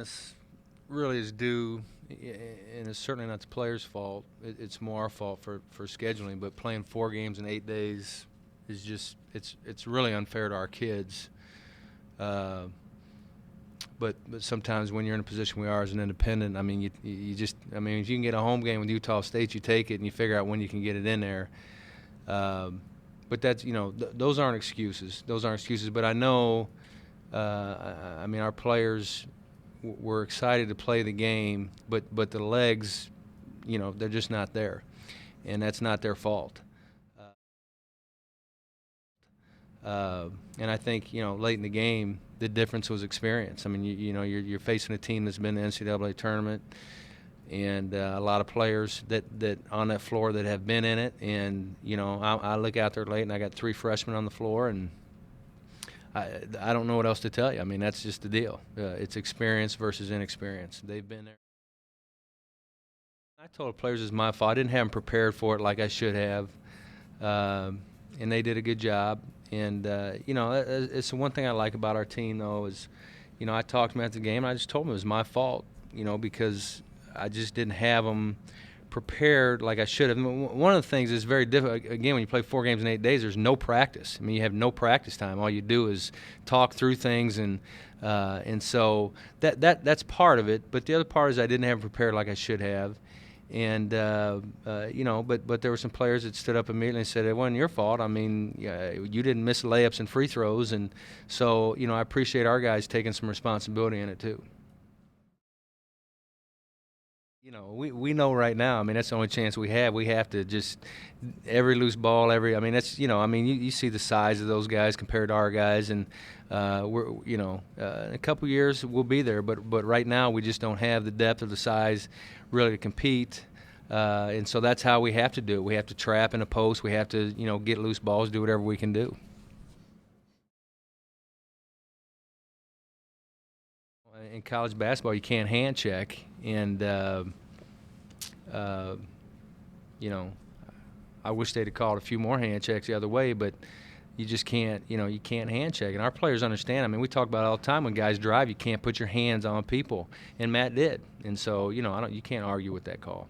honest, really is due, and it's certainly not the players' fault. It's more our fault for scheduling. But playing 4 games in 8 days is just it's really unfair to our kids. But sometimes when you're in a position we are as an independent, I mean, you just, I mean, if you can get a home game with Utah State, you take it and you figure out when you can get it in there. But that's, those aren't excuses. Those aren't excuses. But I know, I mean, our players were excited to play the game, but the legs, they're just not there, and that's not their fault. And I think, late in the game, the difference was experience. I mean, you're facing a team that's been in the NCAA tournament, and a lot of players that on that floor that have been in it. And I look out there late, and I got 3 freshmen on the floor, and I don't know what else to tell you. I mean, that's just the deal. It's experience versus inexperience. They've been there. I told the players it's my fault. I didn't have them prepared for it like I should have, and they did a good job. And, it's the one thing I like about our team, though, is, I talked to them after the game, and I just told them it was my fault, because I just didn't have them prepared like I should have. One of the things is very difficult. Again, when you play 4 games in 8 days, there's no practice. I mean, you have no practice time. All you do is talk through things, and so that's part of it. But the other part is I didn't have them prepared like I should have. And but there were some players that stood up immediately and said it wasn't your fault. I mean, you didn't miss layups and free throws, and so I appreciate our guys taking some responsibility in it too. We know right now. I mean, that's the only chance we have. We have to just every loose ball, I mean, that's I mean, you see the size of those guys compared to our guys, and we're in a couple years we'll be there. But right now we just don't have the depth or the size really to compete. And so that's how we have to do it. We have to trap in a post. We have to get loose balls, do whatever we can do. In college basketball, you can't hand check, and I wish they'd have called a few more hand checks the other way, but you just can't, you can't hand check. And our players understand. I mean, we talk about it all the time. When guys drive, you can't put your hands on people, and Matt did. And so, you can't argue with that call.